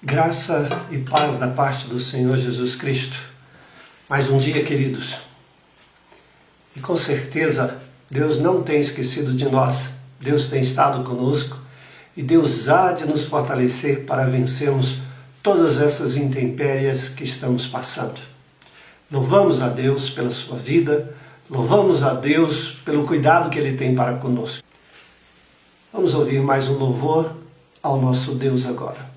Graça e paz da parte do Senhor Jesus Cristo. Mais um dia, queridos. E com certeza, Deus não tem esquecido de nós. Deus tem estado conosco e Deus há de nos fortalecer para vencermos todas essas intempéries que estamos passando. Louvamos a Deus pela sua vida, louvamos a Deus pelo cuidado que Ele tem para conosco. Vamos ouvir mais um louvor ao nosso Deus agora.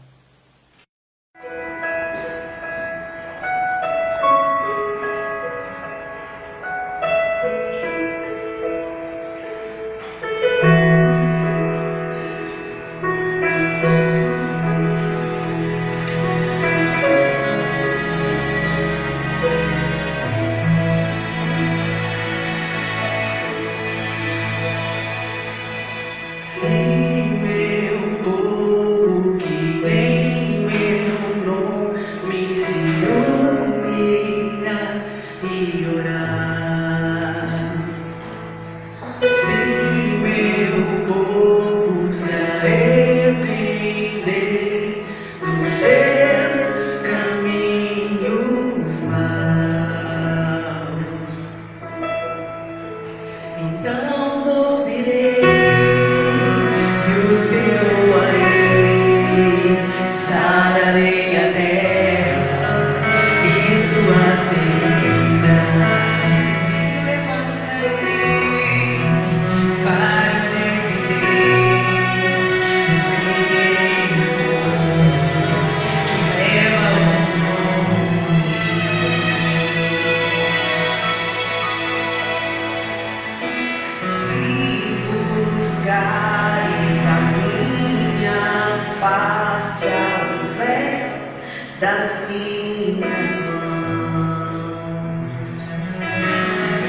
Das minhas mãos,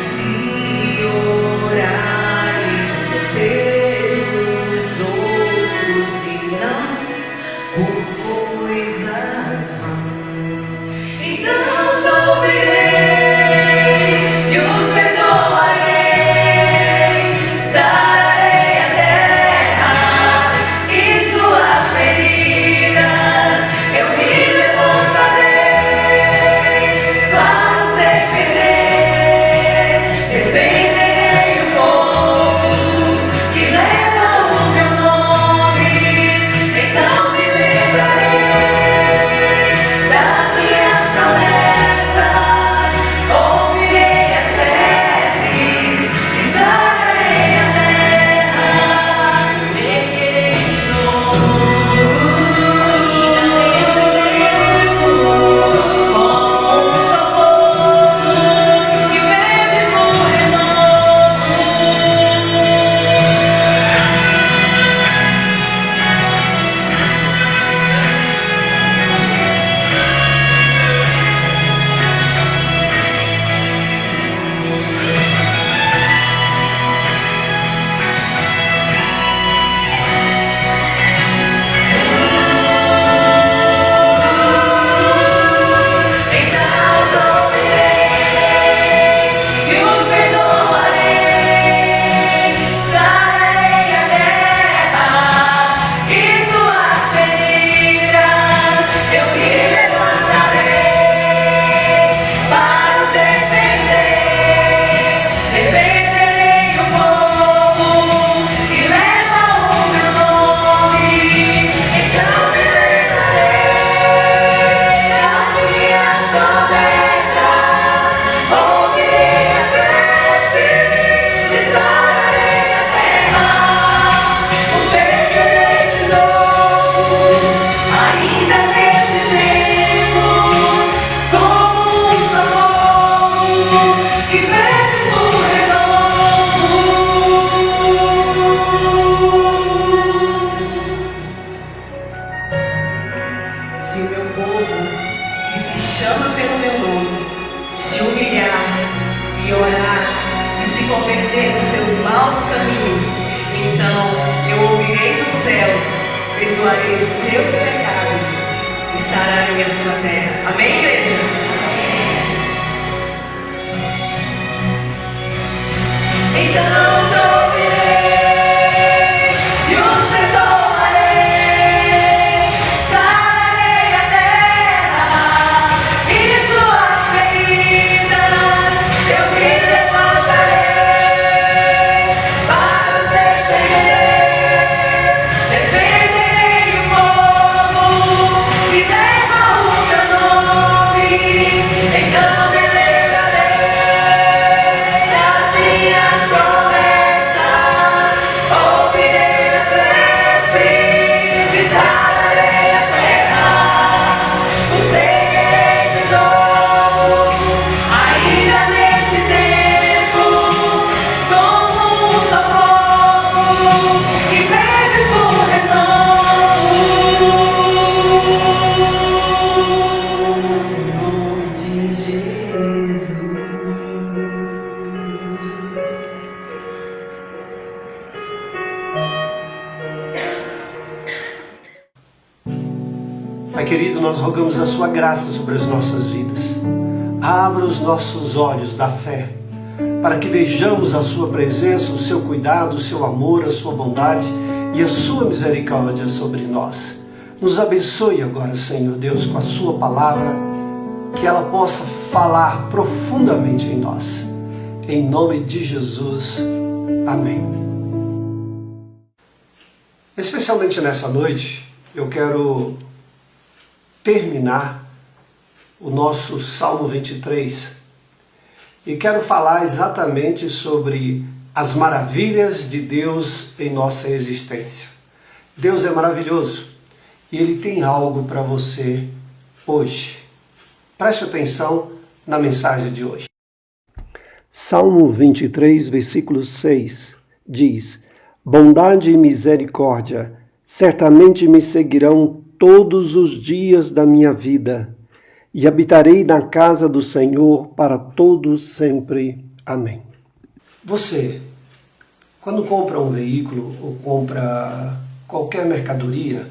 se orares pelos outros e não por coisas más, então os ouvirei e os perdoarei, sararei a terra e suas feridas. Eu me converter os seus maus caminhos, então eu ouvirei dos céus, perdoarei os seus pecados e sararei a sua terra. Amém, igreja? Amém. Então ouvirei e os perdoarei, sararei a querido, nós rogamos a sua graça sobre as nossas vidas. Abra os nossos olhos da fé, para que vejamos a sua presença, o seu cuidado, o seu amor, a sua bondade e a sua misericórdia sobre nós. Nos abençoe agora, Senhor Deus, com a sua palavra, que ela possa falar profundamente em nós. Em nome de Jesus, amém. Especialmente nessa noite, eu quero terminar o nosso Salmo 23 e quero falar exatamente sobre as maravilhas de Deus em nossa existência. Deus é maravilhoso e Ele tem algo para você hoje. Preste atenção na mensagem de hoje. Salmo 23, versículo 6 diz: Bondade e misericórdia certamente me seguirão todos os dias da minha vida, e habitarei na casa do Senhor para todos sempre. Amém. Você, quando compra um veículo ou compra qualquer mercadoria,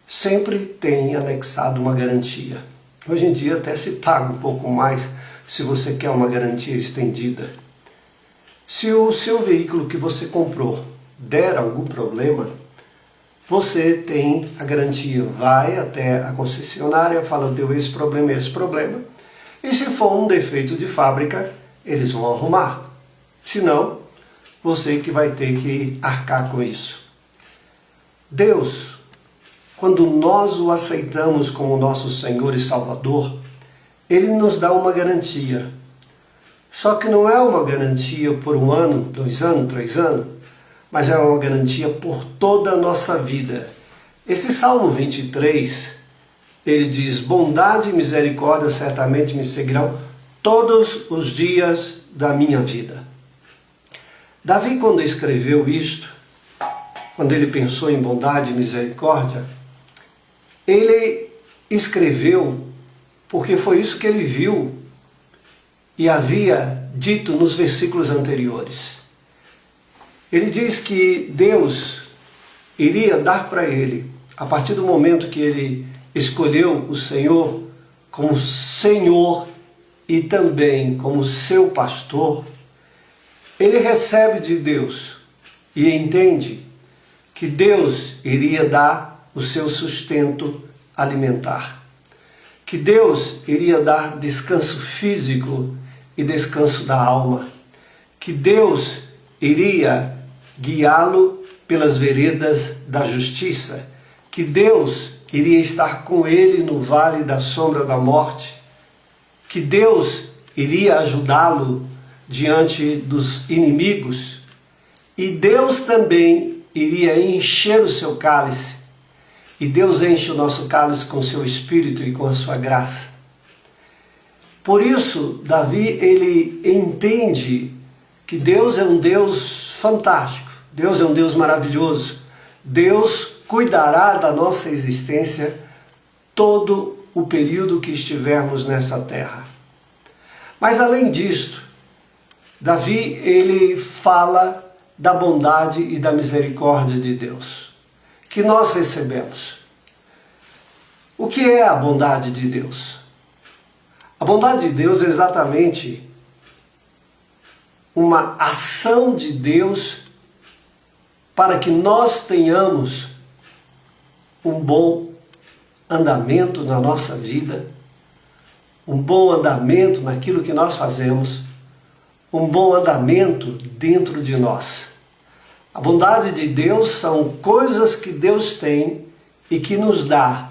sempre tem anexado uma garantia. Hoje em dia até se paga um pouco mais se você quer uma garantia estendida. Se o seu veículo que você comprou der algum problema, você tem a garantia. Vai até a concessionária, fala, deu esse problema, e se for um defeito de fábrica, eles vão arrumar. Se não, você que vai ter que arcar com isso. Deus, quando nós o aceitamos como nosso Senhor e Salvador, Ele nos dá uma garantia. Só que não é uma garantia por 1 ano, 2 anos, 3 anos, mas é uma garantia por toda a nossa vida. Esse Salmo 23, ele diz, bondade e misericórdia certamente me seguirão todos os dias da minha vida. Davi, quando escreveu isto, quando ele pensou em bondade e misericórdia, ele escreveu porque foi isso que ele viu e havia dito nos versículos anteriores. Ele diz que Deus iria dar para ele, a partir do momento que ele escolheu o Senhor como Senhor e também como seu pastor, ele recebe de Deus e entende que Deus iria dar o seu sustento alimentar, que Deus iria dar descanso físico e descanso da alma, que Deus iria guiá-lo pelas veredas da justiça, que Deus iria estar com ele no vale da sombra da morte, que Deus iria ajudá-lo diante dos inimigos, e Deus também iria encher o seu cálice, e Deus enche o nosso cálice com o seu Espírito e com a sua graça. Por isso, Davi, ele entende que Deus é um Deus fantástico, Deus é um Deus maravilhoso, Deus cuidará da nossa existência todo o período que estivermos nessa terra. Mas além disto, Davi, ele fala da bondade e da misericórdia de Deus, que nós recebemos. O que é a bondade de Deus? A bondade de Deus é exatamente uma ação de Deus para que nós tenhamos um bom andamento na nossa vida, um bom andamento naquilo que nós fazemos, um bom andamento dentro de nós. A bondade de Deus são coisas que Deus tem e que nos dá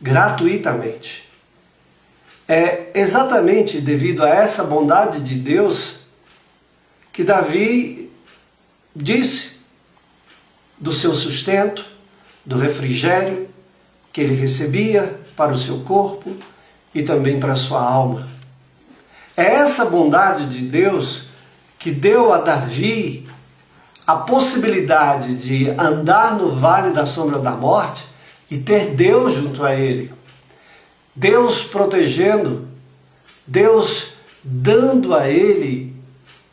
gratuitamente. É exatamente devido a essa bondade de Deus que Davi disse do seu sustento, do refrigério que ele recebia para o seu corpo e também para a sua alma. É essa bondade de Deus que deu a Davi a possibilidade de andar no vale da sombra da morte e ter Deus junto a ele. Deus protegendo, Deus dando a ele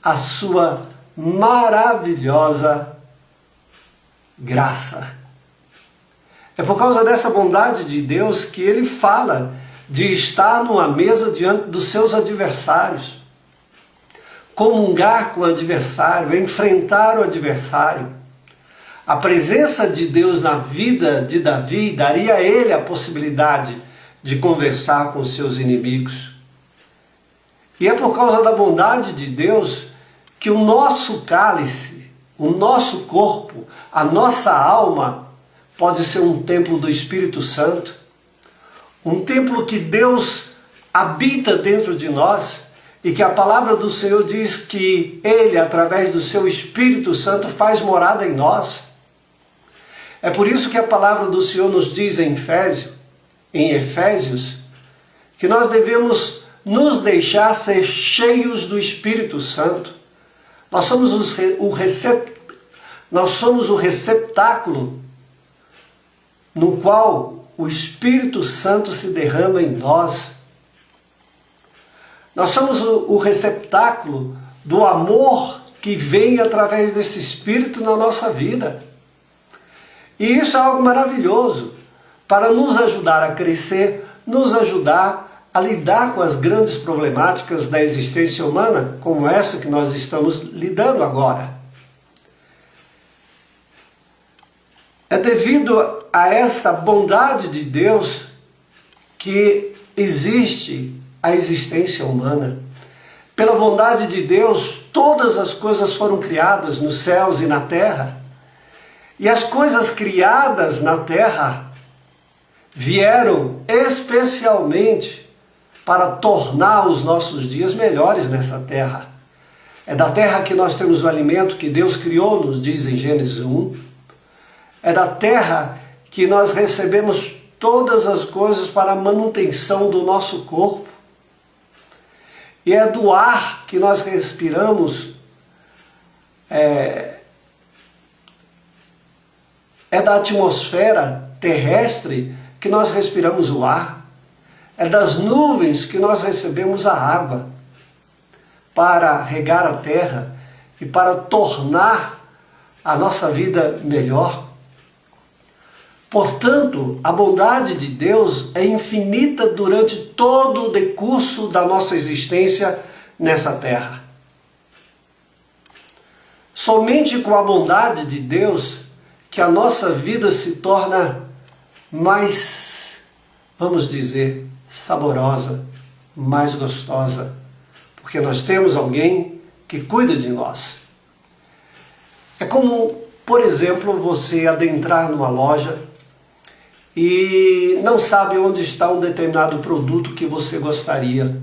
a sua maravilhosa graça. É por causa dessa bondade de Deus que ele fala de estar numa mesa diante dos seus adversários, comungar com o adversário, enfrentar o adversário. A presença de Deus na vida de Davi daria a ele a possibilidade de conversar com seus inimigos. E é por causa da bondade de Deus que o nosso cálice, o nosso corpo, a nossa alma pode ser um templo do Espírito Santo, um templo que Deus habita dentro de nós e que a palavra do Senhor diz que Ele, através do seu Espírito Santo, faz morada em nós. É por isso que a palavra do Senhor nos diz em Efésios, que nós devemos nos deixar ser cheios do Espírito Santo. Nós somos o receptáculo no qual o Espírito Santo se derrama em nós. Nós somos o receptáculo do amor que vem através desse Espírito na nossa vida. E isso é algo maravilhoso para nos ajudar a crescer, nos ajudar a lidar com as grandes problemáticas da existência humana, como essa que nós estamos lidando agora. É devido a esta bondade de Deus que existe a existência humana. Pela bondade de Deus, todas as coisas foram criadas nos céus e na terra. E as coisas criadas na terra vieram especialmente para tornar os nossos dias melhores nessa terra. É da terra que nós temos o alimento que Deus criou, nos diz em Gênesis 1. É da terra que nós recebemos todas as coisas para a manutenção do nosso corpo. E é do ar que nós respiramos, é da atmosfera terrestre que nós respiramos o ar. É das nuvens que nós recebemos a água para regar a terra e para tornar a nossa vida melhor. Portanto, a bondade de Deus é infinita durante todo o decurso da nossa existência nessa terra. Somente com a bondade de Deus que a nossa vida se torna mais, vamos dizer, saborosa, mais gostosa, porque nós temos alguém que cuida de nós. É como, por exemplo, você adentrar numa loja e não sabe onde está um determinado produto que você gostaria.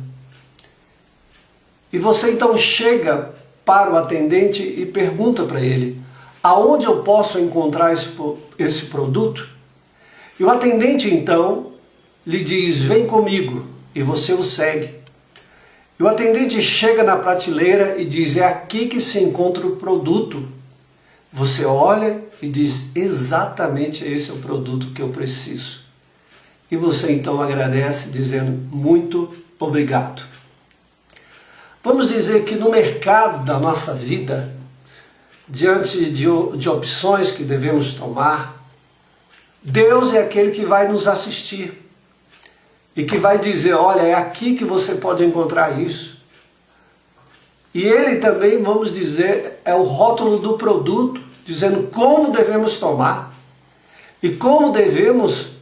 E você então chega para o atendente e pergunta para ele: aonde eu posso encontrar esse produto? E o atendente então lhe diz: vem comigo, e você o segue. E o atendente chega na prateleira e diz: é aqui que se encontra o produto. Você olha e diz: exatamente esse é o produto que eu preciso. E você então agradece dizendo: muito obrigado. Vamos dizer que no mercado da nossa vida, diante de opções que devemos tomar, Deus é aquele que vai nos assistir e que vai dizer: olha, é aqui que você pode encontrar isso. E Ele também, vamos dizer, é o rótulo do produto, dizendo como devemos tomar e como devemos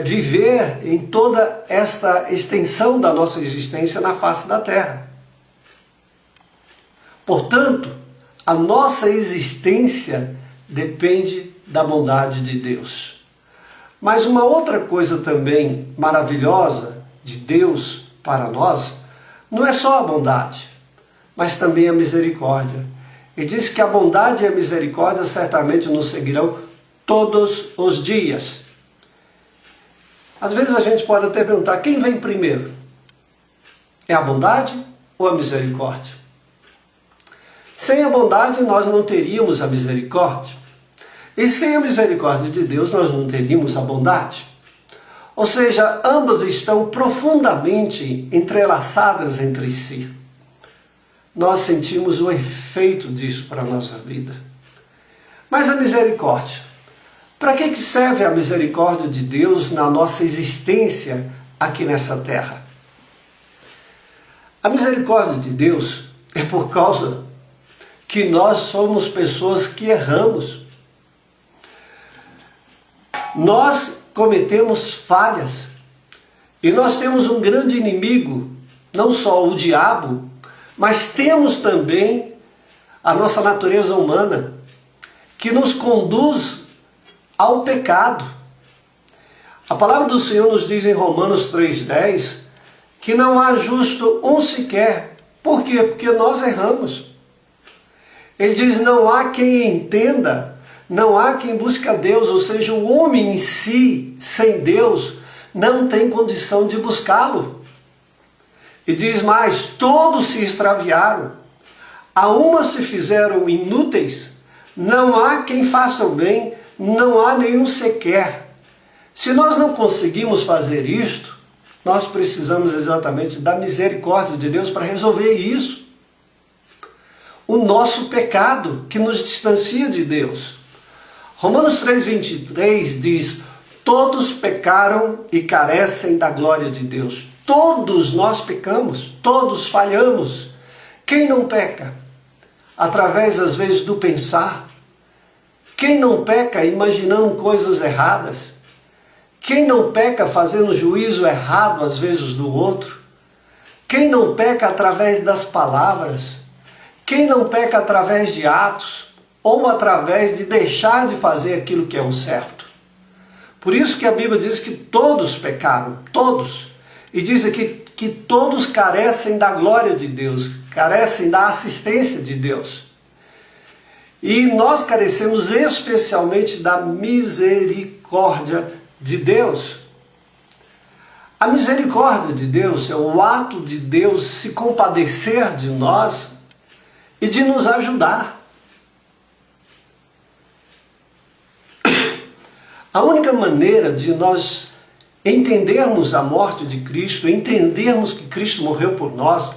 viver em toda esta extensão da nossa existência na face da terra. Portanto, a nossa existência depende da bondade de Deus. Mas uma outra coisa também maravilhosa de Deus para nós, não é só a bondade, mas também a misericórdia. E diz que a bondade e a misericórdia certamente nos seguirão todos os dias. Às vezes a gente pode até perguntar: quem vem primeiro? É a bondade ou a misericórdia? Sem a bondade nós não teríamos a misericórdia. E sem a misericórdia de Deus nós não teríamos a bondade. Ou seja, ambas estão profundamente entrelaçadas entre si. Nós sentimos o efeito disso para a nossa vida. Mas a misericórdia? Para que serve a misericórdia de Deus na nossa existência aqui nessa terra? A misericórdia de Deus é por causa que nós somos pessoas que erramos. Nós cometemos falhas e nós temos um grande inimigo, não só o diabo, mas temos também a nossa natureza humana, que nos conduz ao pecado. A palavra do Senhor nos diz em Romanos 3,10 que não há justo um sequer. Por quê? Porque nós erramos. Ele diz, não há quem entenda, não há quem busque a Deus, ou seja, o homem em si, sem Deus, não tem condição de buscá-lo. E diz mais, todos se extraviaram, a uma se fizeram inúteis, não há quem faça o bem, não há nenhum sequer. Se nós não conseguimos fazer isto, nós precisamos exatamente da misericórdia de Deus para resolver isso. O nosso pecado que nos distancia de Deus. Romanos 3,23 diz, todos pecaram e carecem da glória de Deus. Todos nós pecamos, todos falhamos. Quem não peca? Através, às vezes, do pensar. Quem não peca imaginando coisas erradas? Quem não peca fazendo juízo errado, às vezes, do outro? Quem não peca através das palavras? Quem não peca através de atos? Ou através de deixar de fazer aquilo que é o certo? Por isso que a Bíblia diz que todos pecaram, todos. E diz aqui que todos carecem da glória de Deus, carecem da assistência de Deus. E nós carecemos especialmente da misericórdia de Deus. A misericórdia de Deus é o ato de Deus se compadecer de nós e de nos ajudar. A única maneira de nós entendermos a morte de Cristo, entendermos que Cristo morreu por nós,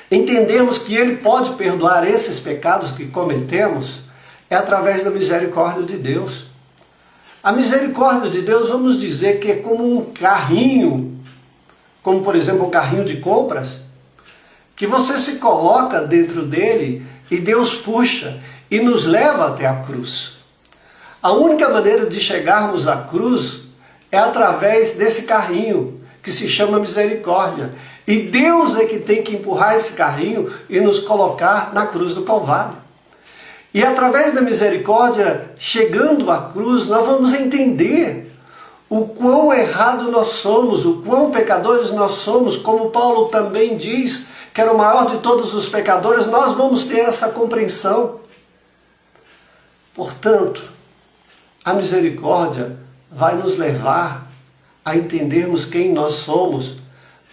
entendermos que Ele pode perdoar esses pecados que cometemos, é através da misericórdia de Deus. A misericórdia de Deus, vamos dizer que é como um carrinho, como por exemplo um carrinho de compras, que você se coloca dentro dele e Deus puxa e nos leva até a cruz. A única maneira de chegarmos à cruz é através desse carrinho, que se chama misericórdia. E Deus é que tem que empurrar esse carrinho e nos colocar na cruz do Calvário. E através da misericórdia, chegando à cruz, nós vamos entender o quão errado nós somos, o quão pecadores nós somos, como Paulo também diz, que era o maior de todos os pecadores, nós vamos ter essa compreensão. Portanto, a misericórdia vai nos levar a entendermos quem nós somos,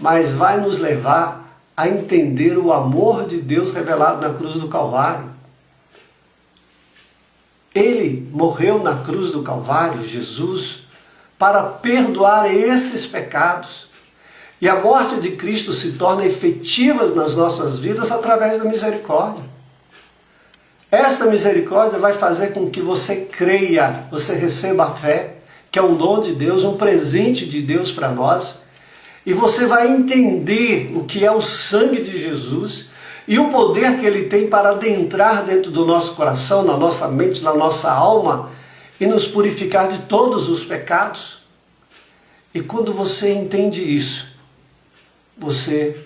mas vai nos levar a entender o amor de Deus revelado na cruz do Calvário. Ele morreu na cruz do Calvário, Jesus, para perdoar esses pecados. E a morte de Cristo se torna efetiva nas nossas vidas através da misericórdia. Esta misericórdia vai fazer com que você creia, você receba a fé, que é um dom de Deus, um presente de Deus para nós. E você vai entender o que é o sangue de Jesus e o poder que ele tem para adentrar dentro do nosso coração, na nossa mente, na nossa alma e nos purificar de todos os pecados. E quando você entende isso, você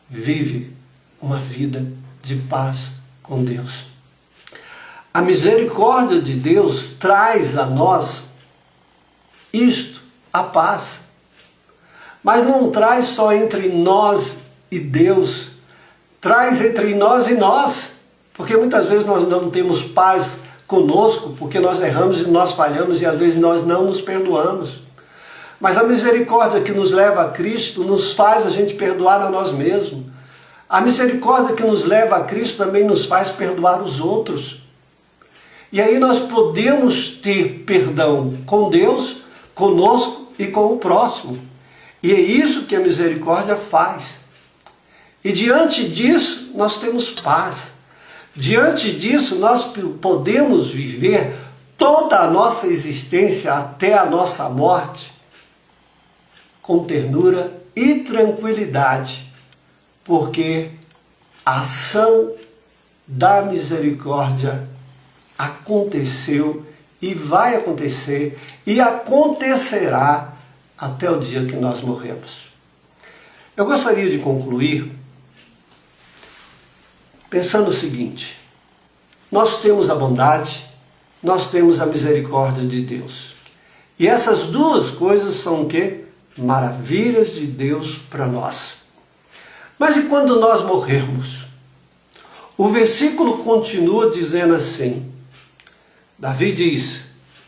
vive uma vida de paz com Deus. A misericórdia de Deus traz a nós isto, a paz. Mas não traz só entre nós e Deus, traz entre nós e nós. Porque muitas vezes nós não temos paz conosco, porque nós erramos e nós falhamos e às vezes nós não nos perdoamos. Mas a misericórdia que nos leva a Cristo nos faz a gente perdoar a nós mesmos. A misericórdia que nos leva a Cristo também nos faz perdoar os outros. E aí nós podemos ter perdão com Deus, conosco e com o próximo. E é isso que a misericórdia faz. E diante disso, nós temos paz. Diante disso, nós podemos viver toda a nossa existência até a nossa morte com ternura e tranquilidade, porque a ação da misericórdia aconteceu e vai acontecer e acontecerá até o dia que nós morremos. Eu gostaria de concluir pensando o seguinte: nós temos a bondade, nós temos a misericórdia de Deus. E essas duas coisas são o quê? Maravilhas de Deus para nós. Mas e quando nós morrermos? O versículo continua dizendo assim, Davi diz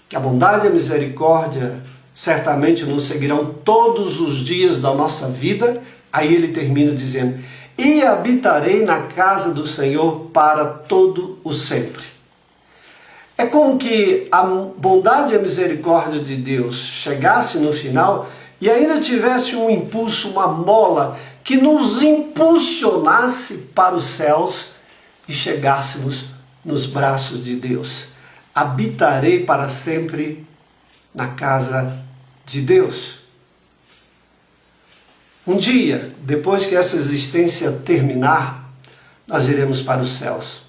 que a bondade e a misericórdia certamente nos seguirão todos os dias da nossa vida. Aí ele termina dizendo, e habitarei na casa do Senhor para todo o sempre. É como que a bondade e a misericórdia de Deus chegasse no final e ainda tivesse um impulso, uma mola que nos impulsionasse para os céus e chegássemos nos braços de Deus. Habitarei para sempre na casa de Deus. Um dia, depois que essa existência terminar, nós iremos para os céus,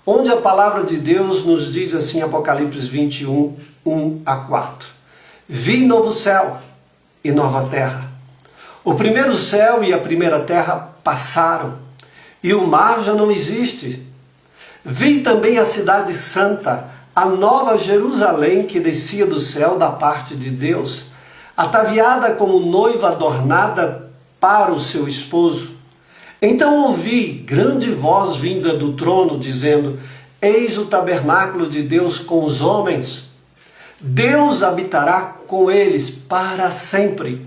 onde a palavra de Deus nos diz assim, Apocalipse 21, 1-4. Vi novo céu e nova terra. O primeiro céu e a primeira terra passaram, e o mar já não existe. Vi também a cidade santa, a nova Jerusalém que descia do céu da parte de Deus, ataviada como noiva adornada para o seu esposo. Então ouvi grande voz vinda do trono, dizendo, eis o tabernáculo de Deus com os homens. Deus habitará com eles para sempre.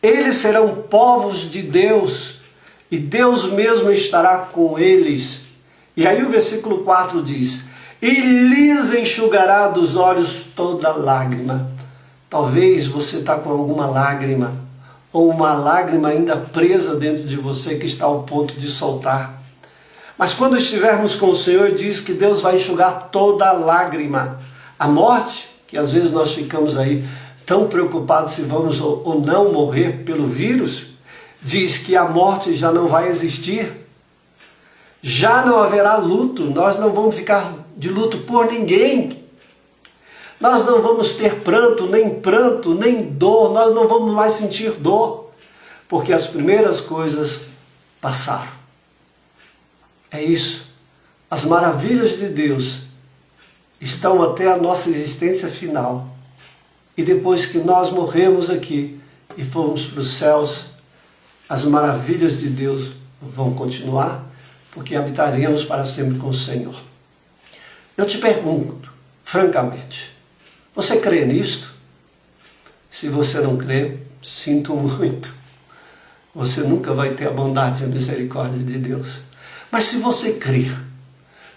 Eles serão povos de Deus, e Deus mesmo estará com eles. E aí o versículo 4 diz, e lhes enxugará dos olhos toda lágrima. Talvez você está com alguma lágrima, ou uma lágrima ainda presa dentro de você que está ao ponto de soltar. Mas quando estivermos com o Senhor, diz que Deus vai enxugar toda lágrima. A morte, que às vezes nós ficamos aí tão preocupados se vamos ou não morrer pelo vírus, diz que a morte já não vai existir. Já não haverá luto, nós não vamos ficar de luto por ninguém. Nós não vamos ter pranto, nem dor, nós não vamos mais sentir dor, porque as primeiras coisas passaram. É isso. As maravilhas de Deus estão até a nossa existência final. E depois que nós morremos aqui e formos para os céus, as maravilhas de Deus vão continuar, porque habitaremos para sempre com o Senhor. Eu te pergunto, francamente, você crê nisto? Se você não crê, sinto muito. Você nunca vai ter a bondade e a misericórdia de Deus. Mas se você crer,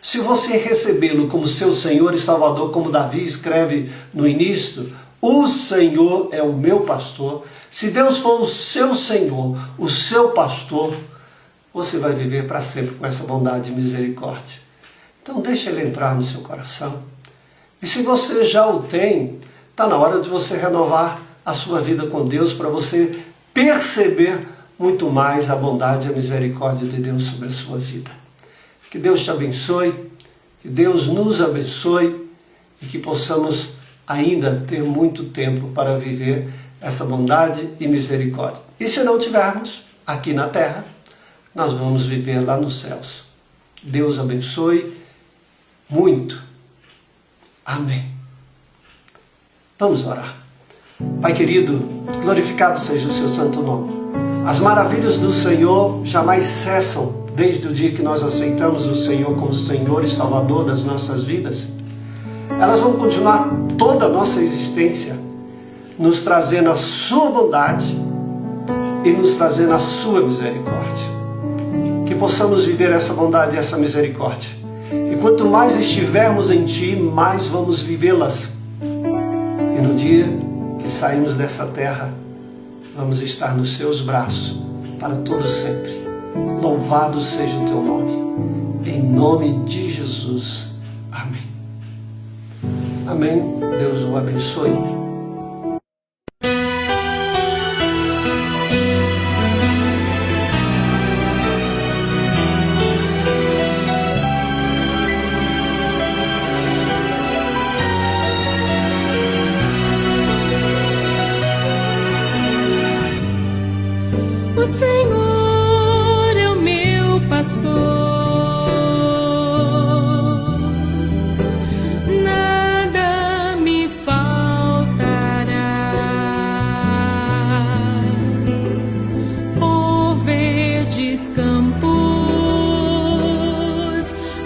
se você recebê-lo como seu Senhor e Salvador, como Davi escreve no início, o Senhor é o meu pastor. Se Deus for o seu Senhor, o seu pastor, você vai viver para sempre com essa bondade e misericórdia. Então deixa Ele entrar no seu coração. E se você já o tem, está na hora de você renovar a sua vida com Deus para você perceber muito mais a bondade e a misericórdia de Deus sobre a sua vida. Que Deus te abençoe, que Deus nos abençoe e que possamos ainda ter muito tempo para viver essa bondade e misericórdia. E se não tivermos aqui na terra, nós vamos viver lá nos céus. Deus abençoe muito. Amém. Vamos orar. Pai querido, glorificado seja o seu santo nome. As maravilhas do Senhor jamais cessam desde o dia que nós aceitamos o Senhor como Senhor e Salvador das nossas vidas. Elas vão continuar toda a nossa existência, nos trazendo a sua bondade e nos trazendo a sua misericórdia. Que possamos viver essa bondade e essa misericórdia. E quanto mais estivermos em Ti, mais vamos vivê-las. E no dia que saímos dessa terra, vamos estar nos Seus braços para todo sempre. Louvado seja o Teu nome. Em nome de Jesus. Amém. Amém. Deus o abençoe. O Senhor é o meu pastor, nada me faltará. Por verdes campos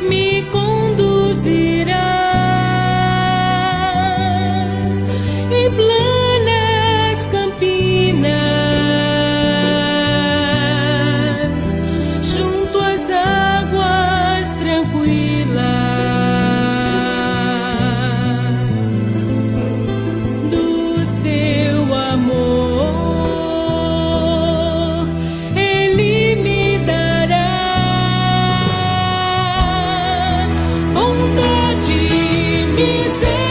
me conduzirá, em planas campinas miséria.